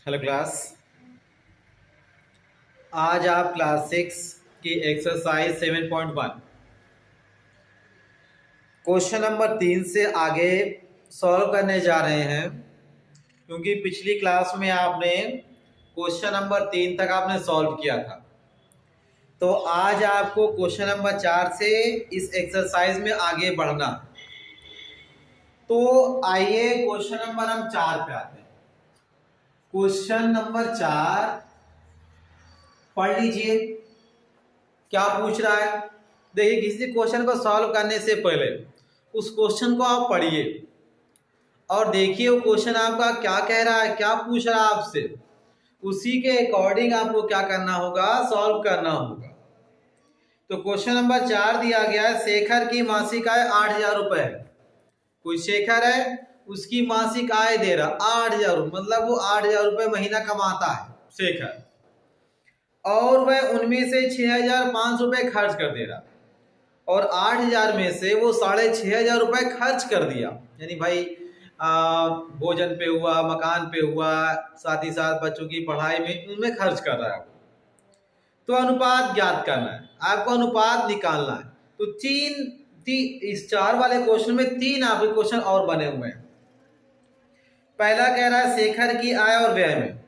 Hello class. आज आप class 6 की एक्सरसाइज 7.1 क्वेश्चन नंबर 3 से आगे सॉल्व करने जा रहे हैं, क्योंकि पिछली क्लास में आपने क्वेश्चन नंबर 3 तक आपने सॉल्व किया था। तो आज आपको क्वेश्चन नंबर 4 से इस एक्सरसाइज में आगे बढ़ना। तो आइए क्वेश्चन नंबर हम 4 पे आते हैं। क्वेश्चन नंबर 4 पढ़ लीजिए, क्या पूछ रहा है। देखिए, किसी क्वेश्चन को सॉल्व करने से पहले उस क्वेश्चन को आप पढ़िए और देखिए वो क्वेश्चन आपका क्या कह रहा है, क्या पूछ रहा है आपसे। उसी के अकॉर्डिंग आपको क्या करना होगा, सॉल्व करना होगा। तो क्वेश्चन नंबर 4 दिया गया है, शेखर की मासिक आय 8,000 रुपए है। कोई शेखर है, उसकी मासिक आय दे रहा 8,000 रुपये, मतलब वो 8,000 रुपये महीना कमाता है शेखर, और वह उनमें से 6,500 रुपये खर्च कर दे रहा, और 8,000 में से वो 6,500 रुपये खर्च कर दिया। यानी भाई भोजन पे हुआ, मकान पे हुआ, साथ ही साथ बच्चों की पढ़ाई में, उनमें खर्च कर रहा है। तो अनुपात ज्ञात करना है, आपको अनुपात निकालना है। तो इस 4 वाले क्वेश्चन में 3 आपके क्वेश्चन और बने हुए हैं। पहला कह रहा है शेखर की आय और व्यय में।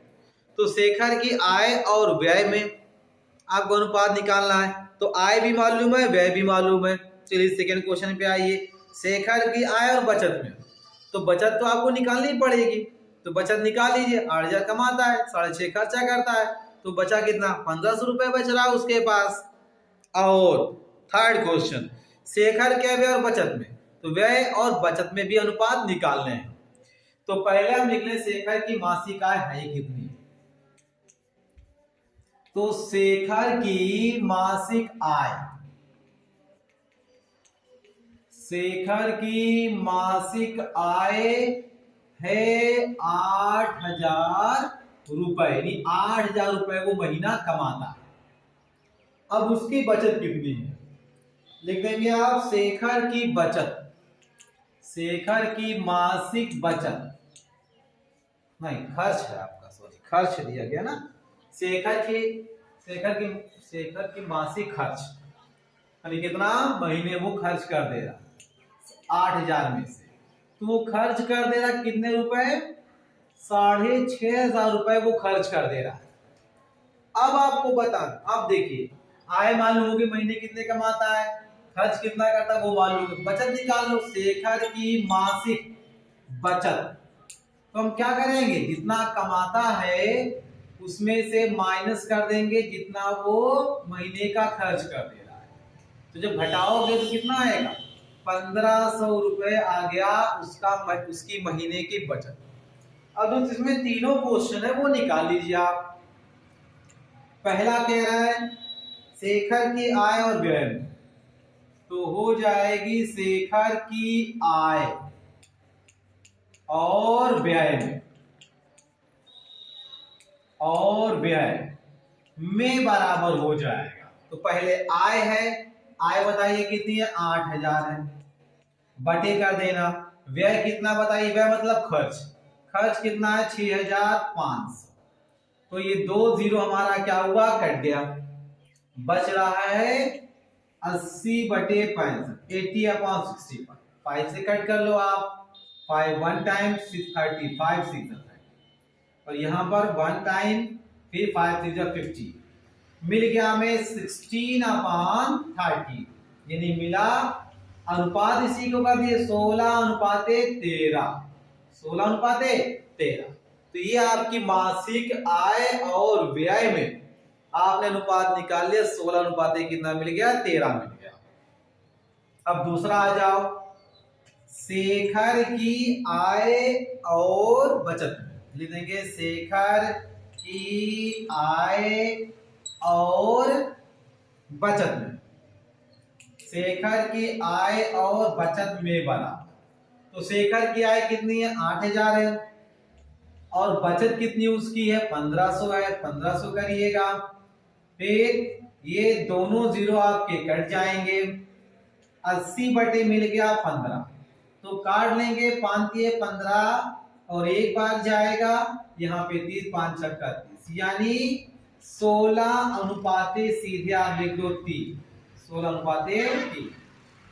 तो शेखर की आय और व्यय में आपको अनुपात निकालना है। तो आय भी मालूम है, व्यय भी मालूम है। चलिए सेकंड क्वेश्चन पे आइए, शेखर की आय और बचत में। तो बचत तो आपको निकालनी पड़ेगी, तो बचत निकाल लीजिए। 8,000 कमाता है, 6.5 खर्चा करता है, तो बचा कितना, 1,500 रुपये बच रहा है उसके पास। और थर्ड क्वेश्चन, शेखर के व्यय और बचत में। तो व्यय और बचत में भी अनुपात निकालने हैं। तो पहले हम लिख लें शेखर की मासिक आय है कितनी। तो शेखर की मासिक आय, शेखर की मासिक आय है 8,000 रुपए, यानी 8,000 रुपए वो महीना कमाता है। अब उसकी बचत कितनी है, लिख देंगे आप शेखर की बचत, शेखर की मासिक बचत, नहीं खर्च है आपका, सॉरी खर्च दिया गया ना। शेखर की मासिक खर्च, यानी कितना महीने वो खर्च कर दे रहा 8,000 में से। तो वो खर्च कर दे रहा कितने रुपए, 6,500 रुपए वो खर्च कर दे रहा है। अब आपको बता, अब देखिए आय मालूम होगी महीने कितने कमाता है, खर्च कितना करता है वो मालूम है, बचत निकाल लो। शेखर की मासिक बचत, तो हम क्या करेंगे, जितना कमाता है उसमें से माइनस कर देंगे जितना वो महीने का खर्च कर दे रहा है। तो जब घटाओगे तो कितना आएगा, 1,500 रुपए आ गया उसकी महीने की बचत। अब इसमें तीनों क्वेश्चन है वो निकाल लीजिए आप। पहला कह रहा है शेखर की आय और व्यय में, तो हो जाएगी शेखर की आय और व्यय में, और व्यय में बराबर हो जाएगा। तो पहले आय है, आय बताइए कितनी है, 8,000 है, बटे कर देना। व्यय कितना बताइए, व्यय मतलब खर्च, खर्च कितना है 6,500। तो ये 2 जीरो हमारा क्या हुआ, कट गया, बच रहा है 80/65, 80/65। 5 से कट कर लो आप, 5 1 टाइम 630, 5 6 30, और यहां पर 1 टाइम, फिर 5 3 50, मिल गया हमें 16/30, यानी मिला अनुपात इसी को कर दिए 16:13, 16:13। तो ये आपकी मासिक आय और व्यय में आपने अनुपात निकाल लिया, 16 कितना मिल गया, 13 मिल गया। अब दूसरा आ जाओ, शेखर की आय और बचत में लिख देंगे शेखर की आय और बचत में, शेखर की आय और बचत में बना। तो शेखर की आय कितनी है, 8,000 है, और बचत कितनी उसकी है, 1,500 है, 1,500 करिएगा। फिर ये दोनों जीरो आपके कट जाएंगे, 80 बटे मिल गया 15, तो काट लेंगे 5 के 15, और एक बार जाएगा यहाँ पे 30, 5 छक्का 30, यानी 16 अनुपाते सीधे आप लिख दो 3, 16 अनुपाते 3।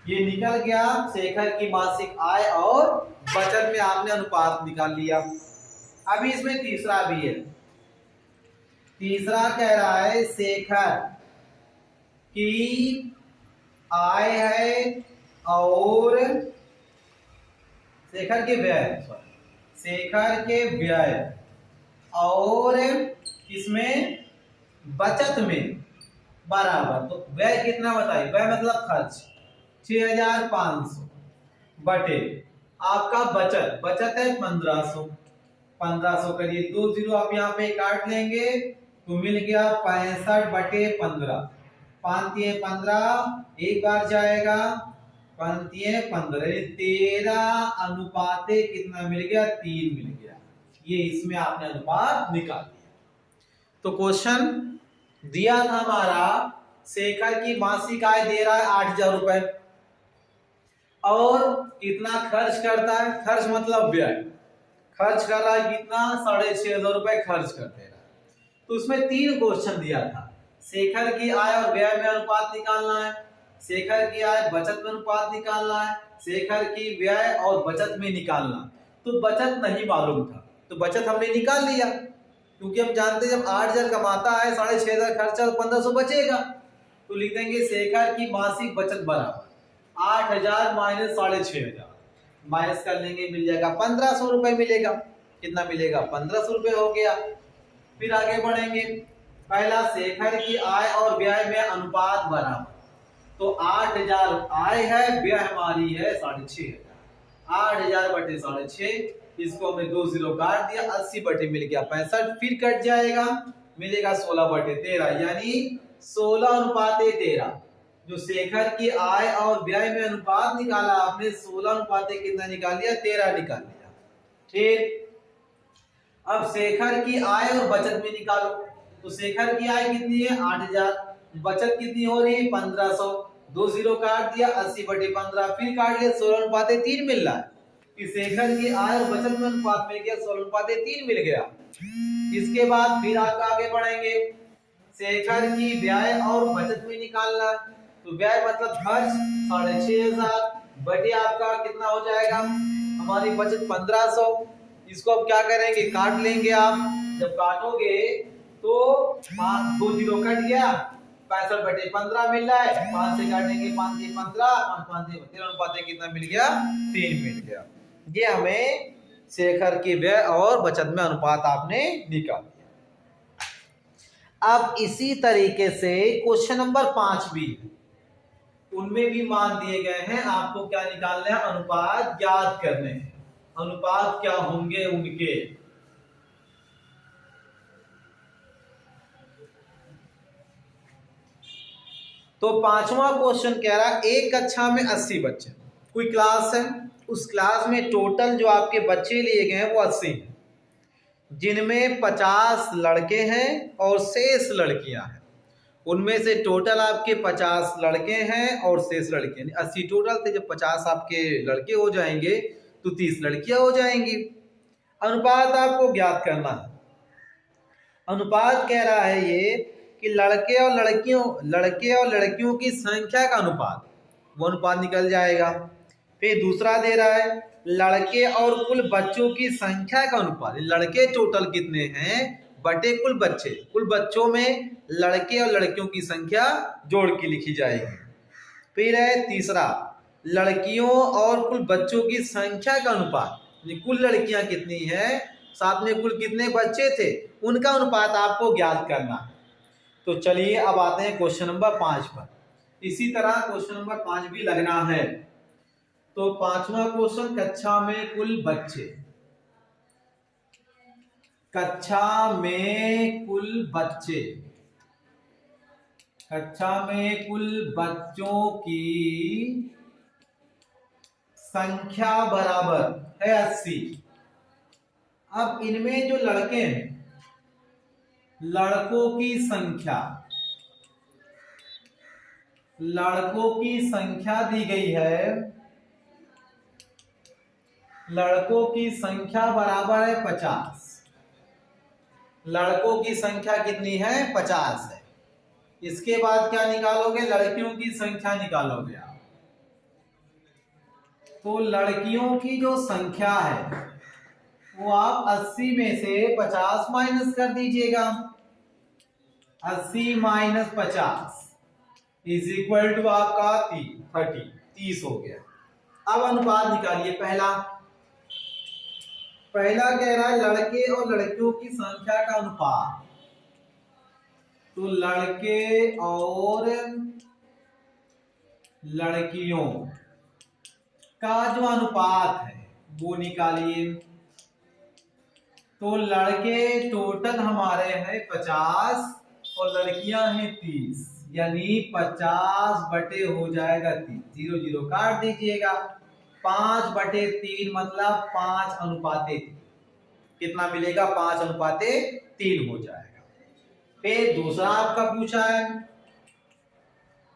ये निकल गया शेखर की मासिक आय और बचत में आपने अनुपात निकाल लिया। अभी इसमें तीसरा भी है। तीसरा कह रहा है शेखर की आय है और शेखर के व्यय, शेखर के व्यय और इसमें बचत में बराबर। तो व्यय कितना बताइए, व्यय मतलब खर्च 6500 बटे आपका बचत, बचत है 1500, 1500 करिए 2 जीरो आप यहाँ पे काट लेंगे तो मिल गया 65 बटे 15, 5 3 15, एक बार जाएगा 5 3 15, 13 अनुपाते कितना मिल गया, 3 मिल गया। ये इसमें आपने अनुपात निकाल दिया। तो क्वेश्चन दिया था हमारा शेखर की मासिक आय दे रहा है 8000 रुपए और कितना खर्च करता है, खर्च मतलब व्यय, खर्च कर रहा है कितना 6500 रुपए खर्च कर दे रहा है। तो उसमें 3 क्वेश्चन दिया था, शेखर की आय और व्यय में अनुपात निकालना है, शेखर की आय बचत में अनुपात निकालना है, शेखर की व्यय और बचत में निकालना। तो बचत नहीं मालूम था तो बचत हमने निकाल लिया, क्योंकि हम जानते हैं जब 8000 कमाता है 6500 खर्चा तो 1500 बचेगा। तो लिख देंगे शेखर की मासिक बचत बराबर 8000 माइनस 6500, माइनस कर लेंगे मिल जाएगा 1500 रुपए मिलेगा। कितना मिलेगा, 1500 रुपए हो गया। फिर आगे बढ़ेंगे, पहला शेखर की आय और व्यय में अनुपात बराबर, तो 8000 आय है, व्यय हमारी है 6500, 8000 बटे 6500, इसको हमने 2 जीरो काट दिया, 80 बटे मिल गया 65, फिर कट जाएगा मिलेगा 16 बटे 13, यानी 16 अनुपाते 13। जो शेखर की आय और व्यय में अनुपात निकाला आपने 16 अनुपाते कितना निकाल लिया, 13 निकाल लिया। ठीक, अब शेखर की आय और बचत में निकालो। तो शेखर की आय कितनी है 8000, बचत कितनी हो रही है 1500, 2 जीरो काट दिया 80 बटे 15, फिर काट लिया 16 अनुपाते 3 मिल रहा है कि शेखर की आय और बचत में अनुपात मिल गया 16 अनुपाते 3 मिल गया। इसके बाद फिर आगे बढ़ेंगे, शेखर की व्यय और बचत में निकालना, तो व्यय मतलब खर्च 6500 बटे आपका कितना हो जाएगा, हमारी बचत 1500। इसको अब क्या करेंगे, काट लेंगे आप, जब काटोगे तो 2 जीरो कट गया, 65 बटे 15 मिल रहा है, 5 से काटेंगे 5 3 15, 5 5 13 अनुपाते कितना मिल गया, 3 मिल गया। ये हमें शेखर की व्यय और बचत में अनुपात आपने निकाल दिया। अब इसी तरीके से क्वेश्चन नंबर 5 भी, उनमें भी मान दिए गए हैं, आपको क्या निकालना है, अनुपात ज्ञात करने हैं। अनुपात क्या होंगे उनके, तो 5वां क्वेश्चन कह रहा है एक कक्षा में 80 बच्चे, कोई क्लास है, उस क्लास में टोटल जो आपके बच्चे लिए गए हैं वो 80 हैं, जिनमें 50 लड़के हैं और शेष लड़कियां हैं। उनमें से टोटल आपके 50 लड़के हैं और शेष लड़के हैं, 80 टोटल थे, जब 50 आपके लड़के हो जाएंगे तो 30 लड़कियां हो जाएंगी। अनुपात आपको ज्ञात करना है। अनुपात कह रहा है ये कि लड़के और लड़कियों की संख्या का अनुपात, वो अनुपात निकल जाएगा। फिर दूसरा दे रहा है लड़के और कुल बच्चों की संख्या का अनुपात, लड़के टोटल कितने हैं बटे कुल बच्चे, कुल बच्चों में लड़के और लड़कियों की संख्या जोड़ के लिखी जाएगी। फिर है तीसरा लड़कियों और कुल बच्चों की संख्या का अनुपात, कुल लड़कियां कितनी हैं साथ में कुल कितने बच्चे थे उनका अनुपात आपको ज्ञात करना है। तो चलिए अब आते हैं क्वेश्चन नंबर 5 पर। इसी तरह क्वेश्चन नंबर 5 भी लगना है। तो 5वां क्वेश्चन, कक्षा में कुल बच्चे, कक्षा में कुल बच्चे, कक्षा में कुल बच्चों की संख्या बराबर है 80। अब इनमें जो लड़के हैं, लड़कों की संख्या दी गई है, लड़कों की संख्या बराबर है 50। लड़कों की संख्या कितनी है? 50 है। इसके बाद क्या निकालोगे? लड़कियों की संख्या निकालोगे आप। तो लड़कियों की जो संख्या है वो आप 80 में से 50 माइनस कर दीजिएगा। 80 माइनस 50 इज इक्वल टू आपका 30 हो गया। अब अनुपात निकालिए। पहला कह रहा है लड़के और लड़कियों की संख्या का अनुपात। तो लड़के और लड़कियों का जो अनुपात है वो निकालिए। तो लड़के टोटल हमारे हैं 50 और लड़कियां हैं 30, यानी 50 बटे हो जाएगा 30। 0 0 काट दीजिएगा। 5/3 मतलब 5:3। कितना मिलेगा? 5:3 हो जाएगा। फिर दूसरा आपका पूछा है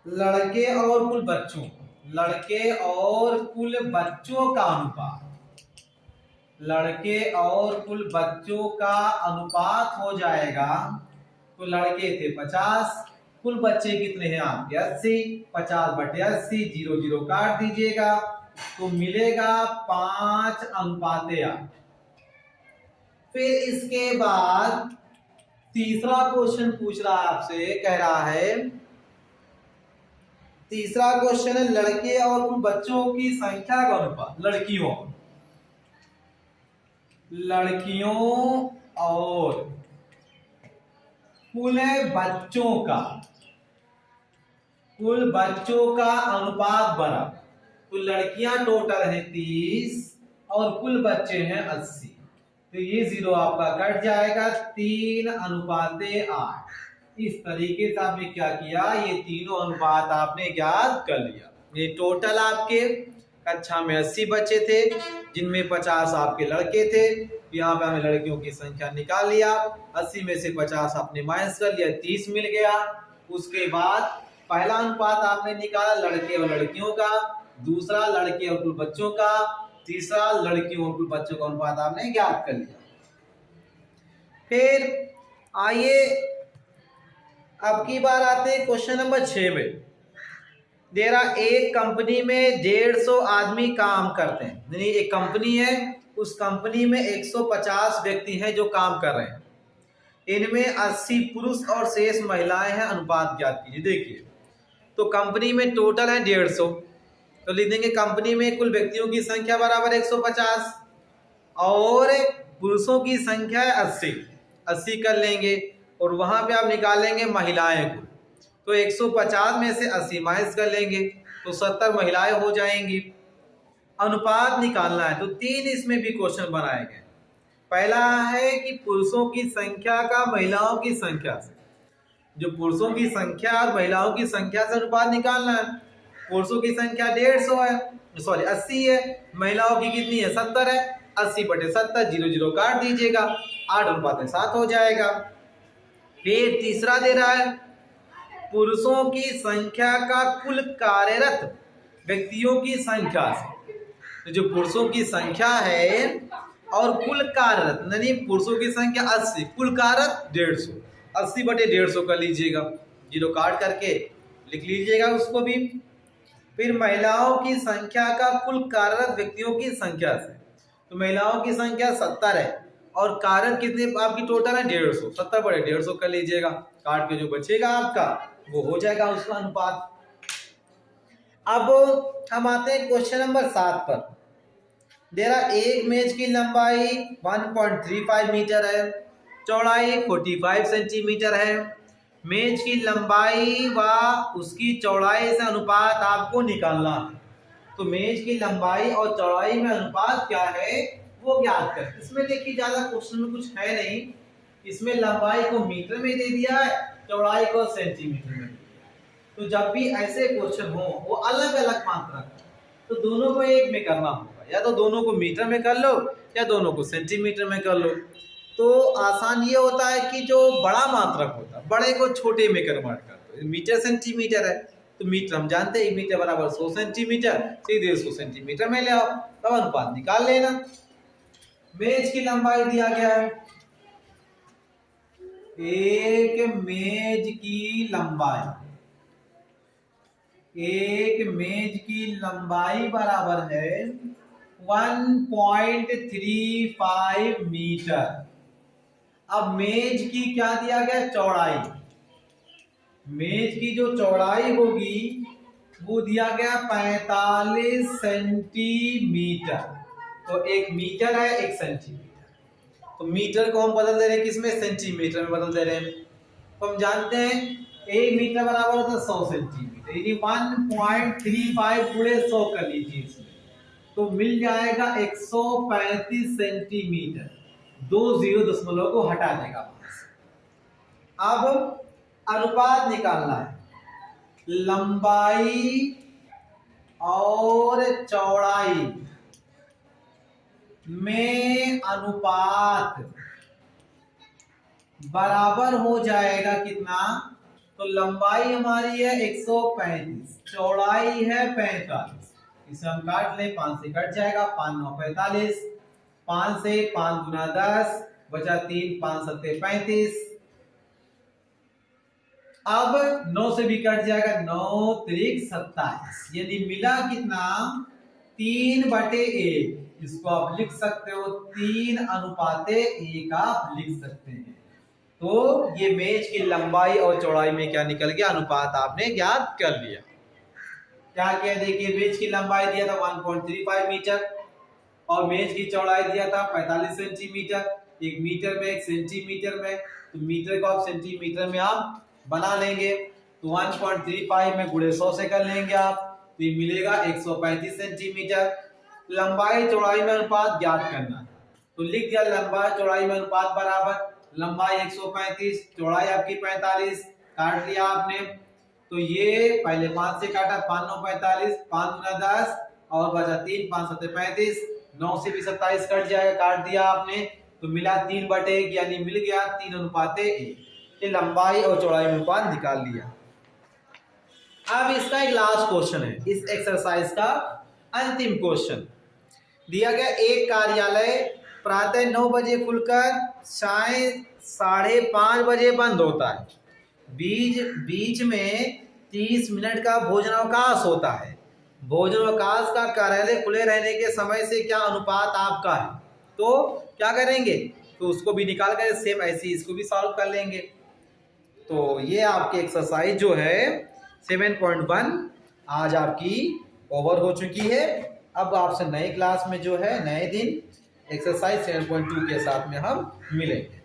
लड़के और कुल बच्चों। लड़के और कुल बच्चों का अनुपात। लड़के और कुल बच्चों का अनुपात हो जाएगा। तो लड़के थे 50, कुल बच्चे कितने हैं आपके? 80। 50/80, 0 0 काट दीजिएगा तो मिलेगा 5:8। फिर इसके बाद तीसरा क्वेश्चन पूछ रहा है आपसे, कह रहा है तीसरा क्वेश्चन है लड़के और कुल बच्चों की संख्या का अनुपात। लड़कियों और कुल बच्चों का अनुपात बराबर। तो लड़कियां टोटल है 30 और कुल बच्चे हैं 80। तो ये 0 आपका कट जाएगा। 3:8। इस तरीके से आपने क्या किया? ये तीनों अनुपात आपने ज्ञात कर लिया। ये टोटल आपके कक्षा में 80 बच्चे थे जिनमें 50 आपके लड़के थे। यहाँ पे हमें लड़कियों की संख्या निकाल लिया। 80 में से 50 आपने माइनस कर लिया, 30 मिल गया। उसके बाद पहला अनुपात आपने निकाला लड़के और लड़कियों का, दूसरा लड़के और कुल बच्चों का, तीसरा लड़कियों और कुल बच्चों का अनुपात आपने ज्ञात कर लिया। फिर आइए अब की बार आते हैं क्वेश्चन नंबर 6 में। देरा एक कंपनी में 150 आदमी काम करते हैं। यानी एक कंपनी है, उस कंपनी में 150 व्यक्ति हैं जो काम कर रहे हैं। इनमें 80 पुरुष और शेष महिलाएं हैं। अनुपात ज्ञात कीजिए। देखिए तो कंपनी में टोटल है 150, तो लिख देंगे कंपनी में कुल व्यक्तियों की संख्या बराबर 150 और पुरुषों की संख्या है 80 कर लेंगे और वहां पे आप निकालेंगे महिलाएं को। तो 150 में से 80 माइनस कर लेंगे तो 70 महिलाएं हो जाएंगी। अनुपात निकालना है तो 3 इसमें भी क्वेश्चन बनाए गए। पहला है कि पुरुषों की संख्या का महिलाओं की संख्या से। जो पुरुषों की संख्या और महिलाओं की संख्या से अनुपात निकालना है। पुरुषों की संख्या 80 है, महिलाओं की कितनी है? 70 है। 80/70, 0 0 काट दीजिएगा, 8:7 हो जाएगा। फिर तीसरा दे रहा है पुरुषों की संख्या का कुल कार्यरत व्यक्तियों की संख्या से। तो जो पुरुषों की संख्या है और कुल कार्यरत, यानी पुरुषों की संख्या 80, कुल कार्यरत 150, 80/150 कर लीजिएगा, 0 काट करके लिख लीजिएगा उसको भी। फिर महिलाओं की संख्या का कुल कार्यरत व्यक्तियों की संख्या से। तो महिलाओं की संख्या 70 है और कार्यरत कितने आपकी टोटल है? 150, 70/150 कर लीजिएगा, काट के जो बचेगा आपका वो हो जाएगा उसका अनुपात। अब हम आते हैं क्वेश्चन नंबर 7 पर। देरा एक मेज की लंबाई 1.35 मीटर है, चौड़ाई 45 सेंटीमीटर है। मेज की लंबाई व उसकी चौड़ाई से अनुपात आपको निकालना है। तो मेज की लंबाई और चौड़ाई में अनुपात क्या है वो ज्ञात कर। इसमें देखिए ज्यादा क्वेश्चन में कुछ है नहीं। इसमें लंबाई को मीटर में दे दिया है, चौड़ाई को सेंटीमीटर में। तो जब भी ऐसे क्वेश्चन हो वो अलग अलग मात्रा का, तो दोनों को एक में करना होगा। या तो दोनों को मीटर में कर लो या दोनों को सेंटीमीटर में कर लो। तो आसान ये होता है कि जो बड़ा मात्रक होता है बड़े को छोटे में कन्वर्ट कर दो। मीटर सेंटीमीटर है तो मीटर हम जानते हैं, 1 मीटर बराबर 100 सेंटीमीटर, सीधे 100 सेंटीमीटर में ले आओ, तब अनुपात निकाल लेना। मेज की लंबाई दिया गया है, एक मेज की लंबाई बराबर है 1.35 मीटर। अब मेज की क्या दिया गया, चौड़ाई। मेज की जो चौड़ाई होगी वो दिया गया 45 सेंटीमीटर। तो 1 मीटर है 1 सेंटीमीटर, तो मीटर को हम बदल दे रहे हैं किसमें, सेंटीमीटर में बदल दे रहे हैं। तो हम जानते हैं 1 मीटर बराबर होता है 100 सेंटीमीटर, यानी 1.35 गुणे 100 कर लीजिए इसमें, तो मिल जाएगा 135 सेंटीमीटर। 2 0 दशमलव को हटा देगा। अब अनुपात निकालना है, लंबाई और चौड़ाई में अनुपात बराबर हो जाएगा कितना, तो लंबाई हमारी है 135, चौड़ाई है 45, इसे हम काट ले, 5 से कट जाएगा, 5 9 45, 5 से 5 गुना 10 बचा 3, 5 7 35। अब 9 से भी कट जाएगा, 9 3 27, यानी मिला कितना, 3/1। इसको आप लिख सकते हो 3:1 आप लिख सकते हैं। तो ये मेज की लंबाई और चौड़ाई में क्या निकल गया, अनुपात आपने ज्ञात कर लिया। क्या किया, देखिए मेज की लंबाई दिया था 1.35 मीटर और मेज की चौड़ाई दिया था 45 सेंटीमीटर। 1 मीटर में 1 सेंटीमीटर में, तो मीटर को आप सेंटीमीटर में आप बना लेंगे, तो 1.35 में गुणे 100 से कर लेंगे आप, तो ये मिलेगा 135 सेंटीमीटर। लंबाई चौड़ाई में अनुपात ज्ञात करना, तो लिख दिया लंबाई चौड़ाई में अनुपात बराबर, लंबाई 135, चौड़ाई आपकी 45, काट लिया आपने, तो ये पहले 5 से काटा, 5 9 45, 5 गुना 10 और बचा 3, 5 7 35, 9 से भी 27 कट जाएगा, काट दिया आपने, तो मिला 3/1, यानी मिल गया 3:1। ये लंबाई और चौड़ाई में अनुपात निकाल लिया। अब इसका एक लास्ट क्वेश्चन है, इस एक्सरसाइज का अंतिम क्वेश्चन दिया गया। एक कार्यालय प्रातः 9 बजे खुलकर साय 5:30 बजे बंद होता है। बीच में 30 मिनट का भोजनावकाश होता है। भोजनावकाश का कार्यालय खुले रहने के समय से क्या अनुपात आपका है, तो क्या करेंगे, तो उसको भी निकाल कर सेम ऐसे इसको भी सॉल्व कर लेंगे। तो ये आपकी एक्सरसाइज जो है 7.1 आज आपकी ओवर हो चुकी है। अब आपसे नए क्लास में जो है नए दिन एक्सरसाइज 7.2 के साथ में हम मिलेंगे।